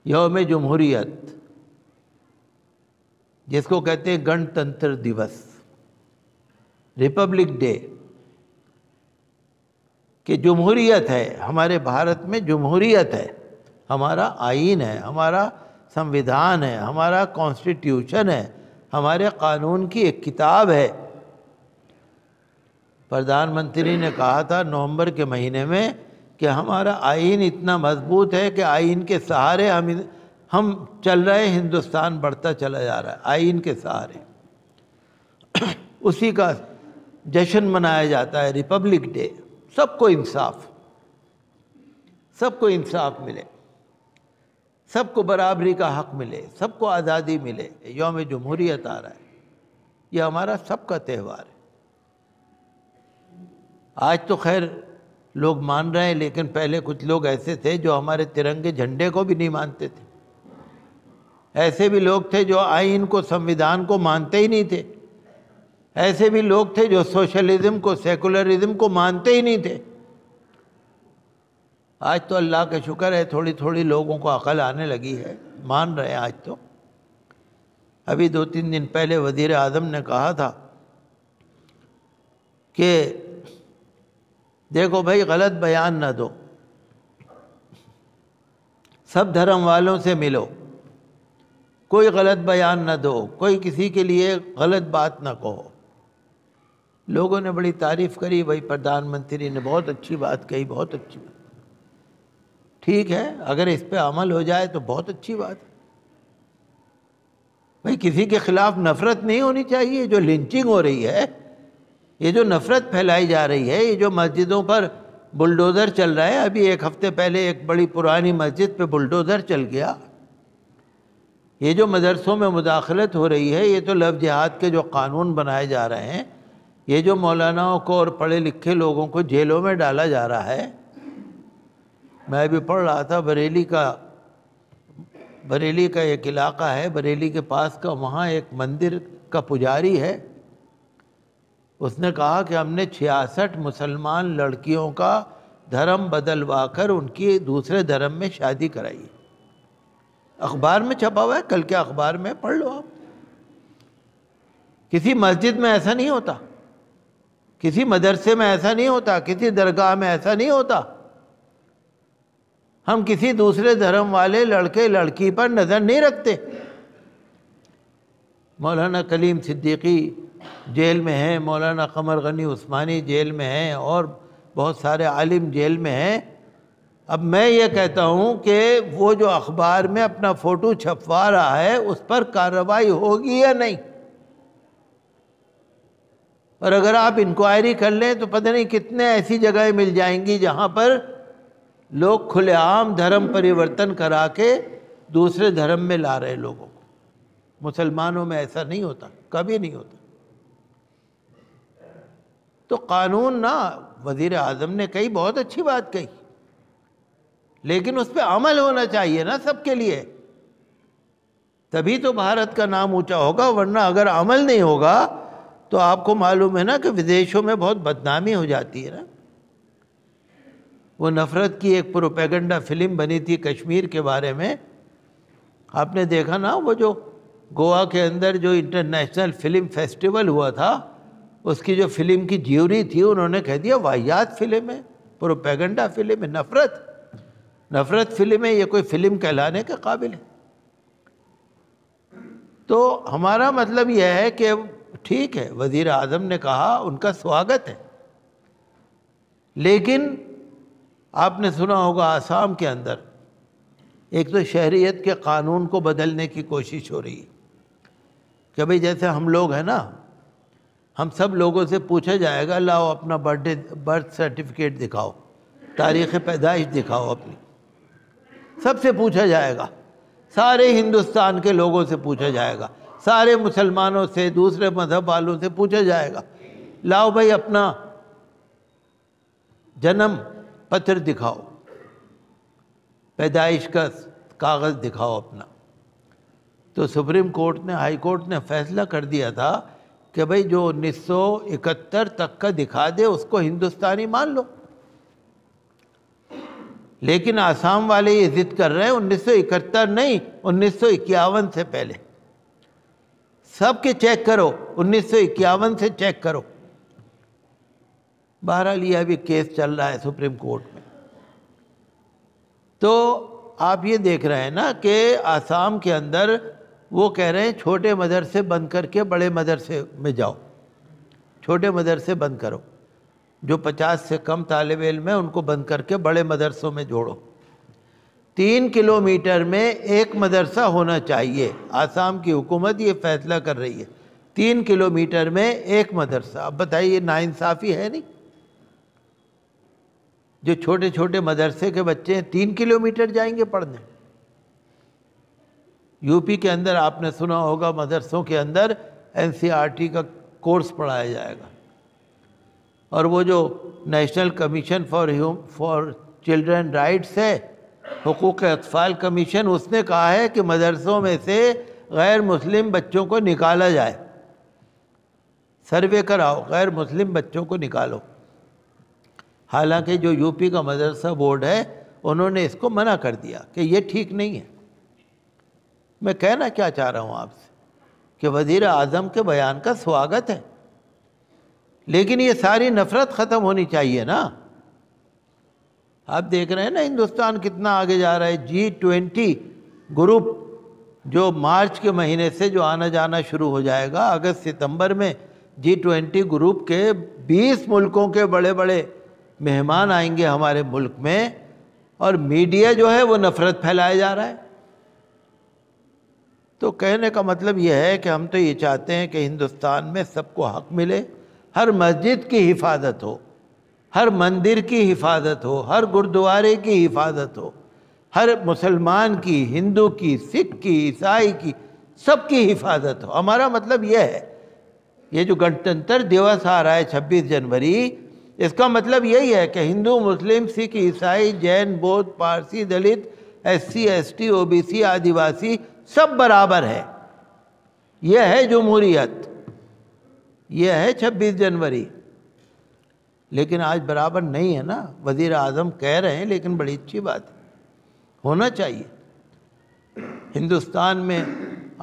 یوم جمہوریت جس کو کہتے ہیں گنتنتر دیوس، ریپبلک ڈے، کہ جمہوریت ہے ہمارے بھارت میں، جمہوریت ہے، ہمارا آئین ہے، ہمارا سمویدھان ہے، ہمارا کانسٹیٹیوشن ہے، ہمارے قانون کی ایک کتاب ہے۔ پردھان منتری نے کہا تھا نومبر کے مہینے میں کہ ہمارا آئین اتنا مضبوط ہے کہ آئین کے سہارے ہم چل رہے ہیں، ہندوستان بڑھتا چلا جا رہا ہے آئین کے سہارے۔ اسی کا جشن منایا جاتا ہے ریپبلک ڈے۔ سب کو انصاف، سب کو انصاف ملے، سب کو برابری کا حق ملے، سب کو آزادی ملے۔ یوم جمہوریت آ رہا ہے، یہ ہمارا سب کا تہوار ہے۔ آج تو خیر لوگ مان رہے ہیں، لیکن پہلے کچھ لوگ ایسے تھے جو ہمارے ترنگے جھنڈے کو بھی نہیں مانتے تھے۔ ایسے بھی لوگ تھے جو آئین کو، سمویدھان کو مانتے ہی نہیں تھے۔ ایسے بھی لوگ تھے جو سوشلزم کو، سیکولرزم کو مانتے ہی نہیں تھے۔ آج تو اللہ کا شکر ہے تھوڑی تھوڑی لوگوں کو عقل آنے لگی ہے، مان رہے ہیں آج تو۔ ابھی 2-3 دن پہلے وزیر اعظم نے کہا تھا کہ دیکھو بھائی غلط بیان نہ دو، سب دھرم والوں سے ملو، کوئی غلط بیان نہ دو، کوئی کسی کے لیے غلط بات نہ کہو۔ لوگوں نے بڑی تعریف کری، بھائی پردھان منتری نے بہت اچھی بات کہی، بہت اچھی بات۔ ٹھیک ہے، اگر اس پہ عمل ہو جائے تو بہت اچھی بات ہے۔ بھائی کسی کے خلاف نفرت نہیں ہونی چاہیے۔ جو لنچنگ ہو رہی ہے، یہ جو نفرت پھیلائی جا رہی ہے، یہ جو مسجدوں پر بلڈوزر چل رہا ہے، ابھی 1 ہفتے پہلے ایک بڑی پرانی مسجد پہ بلڈوزر چل گیا۔ یہ جو مدرسوں میں مداخلت ہو رہی ہے، یہ تو لو جہاد کے جو قانون بنائے جا رہے ہیں، یہ جو مولاناؤں کو اور پڑھے لکھے لوگوں کو جیلوں میں ڈالا جا رہا ہے۔ میں بھی پڑھ رہا تھا بریلی کا ایک علاقہ ہے، بریلی کے پاس کا، وہاں ایک مندر کا پجاری ہے، اس نے کہا کہ ہم نے 66 مسلمان لڑکیوں کا دھرم بدلوا کر ان کی دوسرے دھرم میں شادی کرائی۔ اخبار میں چھپا ہوا ہے، کل کے اخبار میں پڑھ لو آپ۔ کسی مسجد میں ایسا نہیں ہوتا، کسی مدرسے میں ایسا نہیں ہوتا، کسی درگاہ میں ایسا نہیں ہوتا۔ ہم کسی دوسرے دھرم والے لڑکے لڑکی پر نظر نہیں رکھتے۔ مولانا کلیم صدیقی جیل میں ہیں، مولانا قمر غنی عثمانی جیل میں ہیں، اور بہت سارے عالم جیل میں ہیں۔ اب میں یہ کہتا ہوں کہ وہ جو اخبار میں اپنا فوٹو چھپوا رہا ہے، اس پر کارروائی ہوگی یا نہیں؟ اور اگر آپ انکوائری کر لیں تو پتہ نہیں کتنے ایسی جگہیں مل جائیں گی جہاں پر لوگ کھلے عام دھرم پریورتن کرا کے دوسرے دھرم میں لا رہے لوگوں کو۔ مسلمانوں میں ایسا نہیں ہوتا، کبھی نہیں ہوتا۔ تو قانون نا، وزیر اعظم نے کہی، بہت اچھی بات کہی، لیکن اس پہ عمل ہونا چاہیے نا سب کے لیے، تبھی تو بھارت کا نام اونچا ہوگا۔ ورنہ اگر عمل نہیں ہوگا تو آپ کو معلوم ہے نا کہ ودیشوں میں بہت بدنامی ہو جاتی ہے نا۔ وہ نفرت کی ایک پروپیگنڈا فلم بنی تھی کشمیر کے بارے میں، آپ نے دیکھا نا، وہ جو گوا کے اندر جو انٹرنیشنل فلم فیسٹیول ہوا تھا، اس کی جو فلم کی جیوری تھی، انہوں نے کہہ دیا واہیات فلم ہے، پروپیگنڈا فلم ہے، نفرت فلم ہے، یہ کوئی فلم کہلانے کے قابل ہے؟ تو ہمارا مطلب یہ ہے کہ ٹھیک ہے، وزیر اعظم نے کہا، ان کا سواگت ہے، لیکن آپ نے سنا ہوگا آسام کے اندر ایک تو شہریت کے قانون کو بدلنے کی کوشش ہو رہی ہے کہ بھئی جیسے ہم لوگ ہیں نا، ہم سب لوگوں سے پوچھا جائے گا لاؤ اپنا برتھ سرٹیفکیٹ دکھاؤ، تاریخ پیدائش دکھاؤ اپنی، سب سے پوچھا جائے گا، سارے ہندوستان کے لوگوں سے پوچھا جائے گا، سارے مسلمانوں سے، دوسرے مذہب والوں سے پوچھا جائے گا، لاؤ بھائی اپنا جنم پتر دکھاؤ، پیدائش کا کاغذ دکھاؤ اپنا۔ تو سپریم کورٹ نے، ہائی کورٹ نے فیصلہ کر دیا تھا کہ بھئی جو 1971 تک کا دکھا دے اس کو ہندوستانی مان لو۔ لیکن آسام والے یہ ضد کر رہے ہیں 1971 نہیں، 1951 سے پہلے سب کے چیک کرو، 1951 سے چیک کرو۔ بہرحال یہ ابھی کیس چل رہا ہے سپریم کورٹ میں۔ تو آپ یہ دیکھ رہے ہیں نا کہ آسام کے اندر وہ کہہ رہے ہیں چھوٹے مدرسے بند کر کے بڑے مدرسے میں جاؤ، چھوٹے مدرسے بند کرو، جو 50 سے کم طالب علم ہیں ان کو بند کر کے بڑے مدرسوں میں جوڑو۔ 3 کلومیٹر میں ایک مدرسہ ہونا چاہیے، آسام کی حکومت یہ فیصلہ کر رہی ہے 3 کلومیٹر میں ایک مدرسہ۔ اب بتائیے ناانصافی ہے نہیں؟ جو چھوٹے چھوٹے مدرسے کے بچے ہیں 3 کلومیٹر جائیں گے پڑھنے۔ یو پی کے اندر آپ نے سنا ہوگا مدرسوں کے اندر NCERT کا کورس پڑھایا جائے گا، اور وہ جو national commission for children rights ہے، حقوق اطفال کمیشن، اس نے کہا ہے کہ مدرسوں میں سے غیر مسلم بچوں کو نکالا جائے، سروے کراؤ، غیر مسلم بچوں کو نکالو۔ حالانکہ جو یو پی کا مدرسہ بورڈ ہے انہوں نے اس کو منع کر دیا کہ یہ ٹھیک نہیں ہے۔ میں کہنا کیا چاہ رہا ہوں آپ سے کہ وزیر اعظم کے بیان کا سواگت ہے، لیکن یہ ساری نفرت ختم ہونی چاہیے نا۔ آپ دیکھ رہے ہیں نا ہندوستان کتنا آگے جا رہا ہے۔ G20 گروپ جو مارچ کے مہینے سے جو آنا جانا شروع ہو جائے گا، اگست ستمبر میں G20 گروپ کے 20 ملکوں کے بڑے بڑے مہمان آئیں گے ہمارے ملک میں، اور میڈیا جو ہے وہ نفرت پھیلائے جا رہا ہے۔ تو کہنے کا مطلب یہ ہے کہ ہم تو یہ چاہتے ہیں کہ ہندوستان میں سب کو حق ملے، ہر مسجد کی حفاظت ہو، ہر مندر کی حفاظت ہو، ہر گردوارے کی حفاظت ہو، ہر مسلمان کی، ہندو کی، سکھ کی، عیسائی کی، سب کی حفاظت ہو۔ ہمارا مطلب یہ ہے، یہ جو گنتنتر دیوس آ رہا ہے 26 جنوری، اس کا مطلب یہی ہے کہ ہندو، مسلم، سکھ، عیسائی، جین، بودھ، پارسی، دلت، SC ST OBC آدیواسی سب برابر ہے۔ یہ ہے جمہوریت، یہ ہے 26 جنوری۔ لیکن آج برابر نہیں ہے نا، وزیر اعظم کہہ رہے ہیں، لیکن بڑی اچھی بات ہے، ہونا چاہیے۔ ہندوستان میں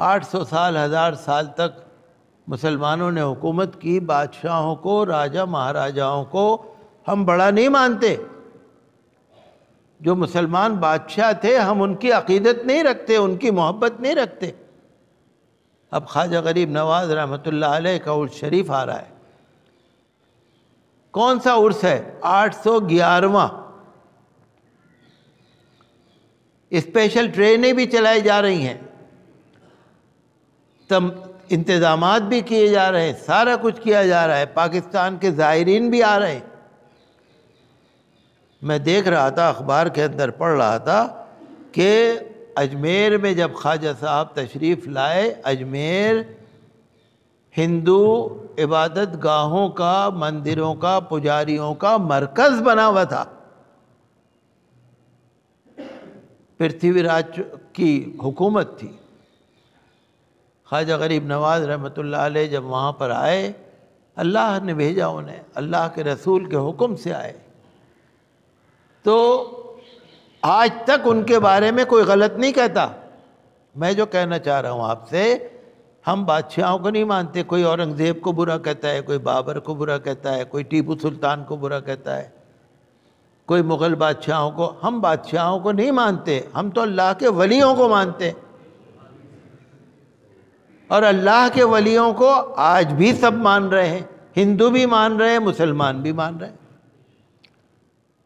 800 سال، 1000 سال تک مسلمانوں نے حکومت کی، بادشاہوں کو، راجہ مہاراجاؤں کو ہم بڑا نہیں مانتے۔ جو مسلمان بادشاہ تھے ہم ان کی عقیدت نہیں رکھتے، ان کی محبت نہیں رکھتے۔ اب خواجہ غریب نواز رحمۃ اللہ علیہ کا عرس شریف آ رہا ہے۔ کون سا عرس ہے؟ 811واں۔ اسپیشل ٹرینیں بھی چلائی جا رہی ہیں، انتظامات بھی کیے جا رہے ہیں، سارا کچھ کیا جا رہا ہے، پاکستان کے زائرین بھی آ رہے ہیں۔ میں دیکھ رہا تھا، اخبار کے اندر پڑھ رہا تھا کہ اجمیر میں جب خواجہ صاحب تشریف لائے، اجمیر ہندو عبادت گاہوں کا، مندروں کا، پجاریوں کا مرکز بنا ہوا تھا۔ پرتھوی راج کی حکومت تھی۔ خواجہ غریب نواز رحمۃ اللہ علیہ جب وہاں پر آئے، اللہ نے بھیجا انہیں، اللہ کے رسول کے حکم سے آئے، تو آج تک ان کے بارے میں کوئی غلط نہیں کہتا۔ میں جو کہنا چاہ رہا ہوں آپ سے، ہم بادشاہوں کو نہیں مانتے۔ کوئی اورنگزیب کو برا کہتا ہے، کوئی بابر کو برا کہتا ہے، کوئی ٹیپو سلطان کو برا کہتا ہے، کوئی مغل بادشاہوں کو۔ ہم بادشاہوں کو نہیں مانتے، ہم تو اللہ کے ولیوں کو مانتے، اور اللہ کے ولیوں کو آج بھی سب مان رہے ہیں، ہندو بھی مان رہے ہیں، مسلمان بھی مان رہے ہیں،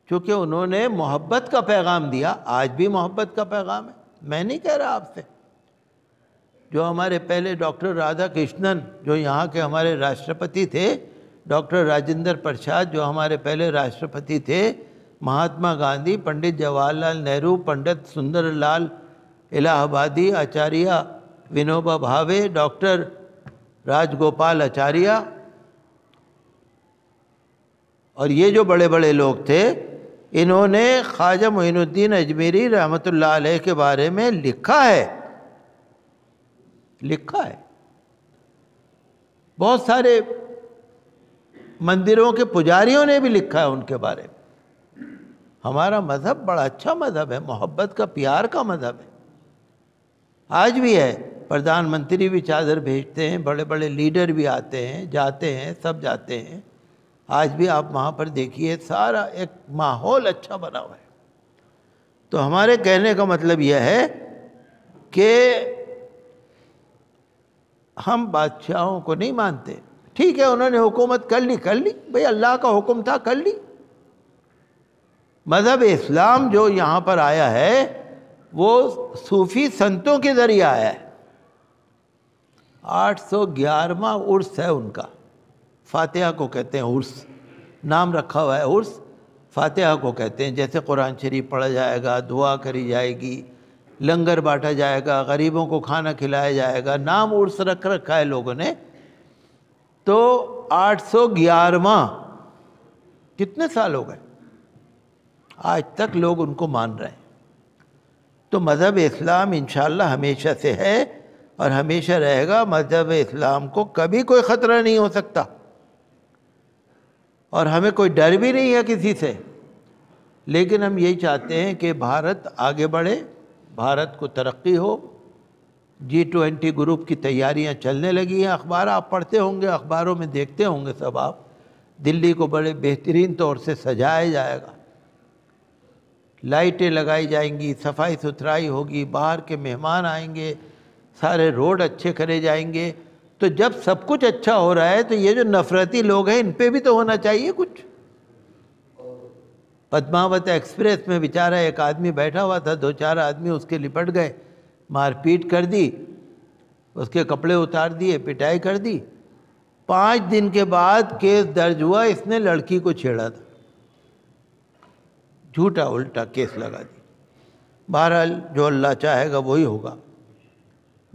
کیونکہ انہوں نے محبت کا پیغام دیا۔ آج بھی محبت کا پیغام ہے۔ میں نہیں کہہ رہا آپ سے، جو ہمارے پہلے ڈاکٹر رادھا کرشنن، جو یہاں کے ہمارے راشٹرپتی تھے، ڈاکٹر راجندر پرساد جو ہمارے پہلے راشٹرپتی تھے، مہاتما گاندھی، پنڈت جواہر لال نہرو، پنڈت سندر لال الہ آبادی، آچاریہ ونوبا بھاوے، ڈاکٹر راج گوپال آچاریہ، اور یہ جو بڑے بڑے لوگ تھے، انہوں نے خواجہ معین الدین اجمیری رحمۃ اللہ علیہ کے بارے میں لکھا ہے، لکھا ہے۔ بہت سارے مندروں کے پجاریوں نے بھی لکھا ہے ان کے بارے میں۔ ہمارا مذہب بڑا اچھا مذہب ہے، محبت کا، پیار کا مذہب ہے، آج بھی ہے۔ پردھان منتری بھی چادر بھیجتے ہیں، بڑے بڑے لیڈر بھی آتے ہیں، جاتے ہیں، سب جاتے ہیں، آج بھی آپ وہاں پر دیکھیے سارا ایک ماحول اچھا بنا ہوا ہے۔ تو ہمارے کہنے کا مطلب یہ ہے کہ ہم بادشاہوں کو نہیں مانتے، ٹھیک ہے انہوں نے حکومت کر لی بھئی اللہ کا حکم تھا کر لی۔ مذہب اسلام جو یہاں پر آیا ہے وہ صوفی سنتوں کے ذریعے آیا ہے۔ 811واں عرس ہے ان کا، فاتحہ کو کہتے ہیں عرس، نام رکھا ہوا ہے عرس، فاتحہ کو کہتے ہیں۔ جیسے قرآن شریف پڑھا جائے گا، دعا کری جائے گی، لنگر بانٹا جائے گا، غریبوں کو کھانا کھلایا جائے گا، نام عرس رکھ رکھا ہے لوگوں نے۔ تو 811واں کتنے سال ہو گئے، آج تک لوگ ان کو مان رہے ہیں۔ تو مذہب اسلام انشاءاللہ ہمیشہ سے ہے اور ہمیشہ رہے گا۔ مذہب اسلام کو کبھی کوئی خطرہ نہیں ہو سکتا، اور ہمیں کوئی ڈر بھی نہیں ہے کسی سے۔ لیکن ہم یہی چاہتے ہیں کہ بھارت آگے بڑھے، بھارت کو ترقی ہو۔ G20 گروپ کی تیاریاں چلنے لگی ہیں، اخبار آپ پڑھتے ہوں گے، اخباروں میں دیکھتے ہوں گے سب آپ، دلی کو بڑے بہترین طور سے سجایا جائے گا، لائٹیں لگائی جائیں گی، صفائی ستھرائی ہوگی، باہر کے مہمان آئیں گے، سارے روڈ اچھے کرے جائیں گے۔ تو جب سب کچھ اچھا ہو رہا ہے تو یہ جو نفرتی لوگ ہیں ان پہ بھی تو ہونا چاہیے کچھ۔ پدماوت ایکسپریس میں بیچارہ ایک آدمی بیٹھا ہوا تھا، 2-4 آدمی اس کے لپٹ گئے، مار پیٹ کر دی، اس کے کپڑے اتار دیے، پٹائی کر دی۔ 5 دن کے بعد کیس درج ہوا، اس نے لڑکی کو چھیڑا تھا، جھوٹا الٹا کیس لگا دی۔ بہرحال جو اللہ چاہے گا وہی ہوگا۔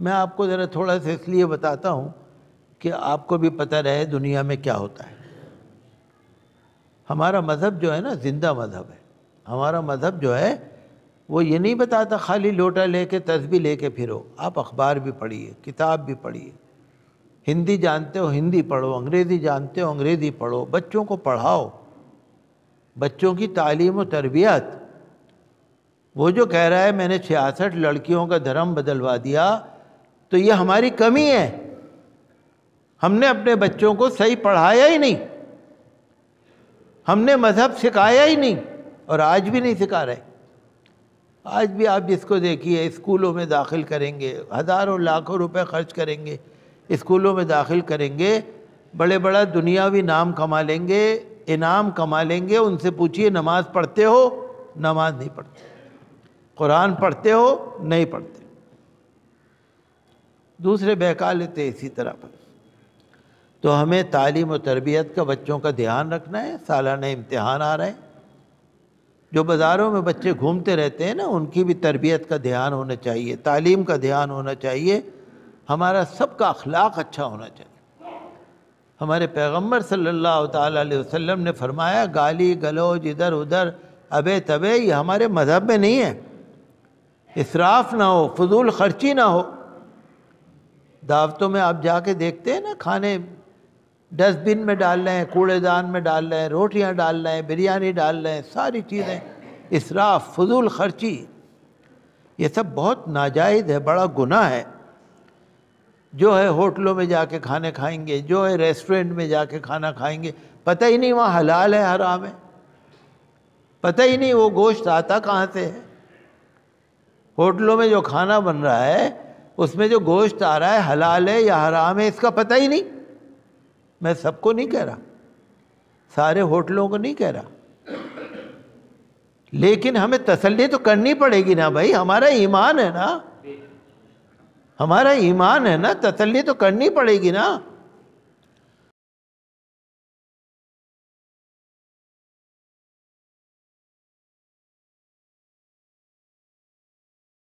میں آپ کو ذرا تھوڑا سا اس لیے بتاتا ہوں کہ آپ کو بھی پتہ رہے دنیا میں کیا ہوتا ہے۔ ہمارا مذہب جو ہے نا زندہ مذہب ہے۔ ہمارا مذہب جو ہے وہ یہ نہیں بتاتا خالی لوٹا لے کے تسبیح لے کے پھرو، آپ اخبار بھی پڑھیے، کتاب بھی پڑھیے، ہندی جانتے ہو ہندی پڑھو، انگریزی جانتے ہو انگریزی پڑھو، بچوں کو پڑھاؤ، بچوں کی تعلیم و تربیت۔ وہ جو کہہ رہا ہے میں نے 66 لڑکیوں کا دھرم بدلوا دیا، تو یہ ہماری کمی ہے، ہم نے اپنے بچوں کو صحیح پڑھایا ہی نہیں، ہم نے مذہب سکھایا ہی نہیں، اور آج بھی نہیں سکھا رہے۔ آج بھی آپ جس کو دیکھیے اسکولوں میں داخل کریں گے، ہزاروں لاکھوں روپے خرچ کریں گے، اسکولوں میں داخل کریں گے، بڑے بڑا دنیاوی نام کما لیں گے، انعام کما لیں گے، ان سے پوچھئے نماز پڑھتے ہو؟ نماز نہیں پڑھتے۔ قرآن پڑھتے ہو؟ نہیں پڑھتے۔ دوسرے بہکا لیتے اسی طرح پر۔ تو ہمیں تعلیم و تربیت کا بچوں کا دھیان رکھنا ہے۔ سالانہ امتحان آ رہے ہیں، جو بازاروں میں بچے گھومتے رہتے ہیں نا، ان کی بھی تربیت کا دھیان ہونا چاہیے، تعلیم کا دھیان ہونا چاہیے، ہمارا سب کا اخلاق اچھا ہونا چاہیے۔ ہمارے پیغمبر صلی اللہ تعالیٰ علیہ وسلم نے فرمایا گالی گلوج ادھر ادھر ابے تبے یہ ہمارے مذہب میں نہیں ہے۔ اسراف نہ ہو، فضول خرچی نہ ہو۔ دعوتوں میں آپ جا کے دیکھتے ہیں نا، کھانے ڈسٹ بن میں ڈال رہے ہیں، کوڑے دان میں ڈال رہے ہیں، روٹیاں ڈال رہے ہیں، بریانی ڈال رہے ہیں، ساری چیزیں اسراف، فضول خرچی، یہ سب بہت ناجائز ہے، بڑا گناہ ہے۔ جو ہے ہوٹلوں میں جا کے کھانے کھائیں گے، جو ہے ریسٹورنٹ میں جا کے کھانا کھائیں گے، پتہ ہی نہیں وہاں حلال ہے حرام ہے، پتہ ہی نہیں وہ گوشت آتا کہاں سے ہے۔ ہوٹلوں میں جو کھانا بن رہا ہے اس میں جو گوشت آ رہا ہے حلال ہے یا حرام ہے اس کا پتہ ہی نہیں۔ میں سب کو نہیں کہہ رہا، سارے ہوٹلوں کو نہیں کہہ رہا، لیکن ہمیں تسلی تو کرنی پڑے گی نا بھائی، ہمارا ایمان ہے نا، ہمارا ایمان ہے نا، تسلی تو کرنی پڑے گی نا۔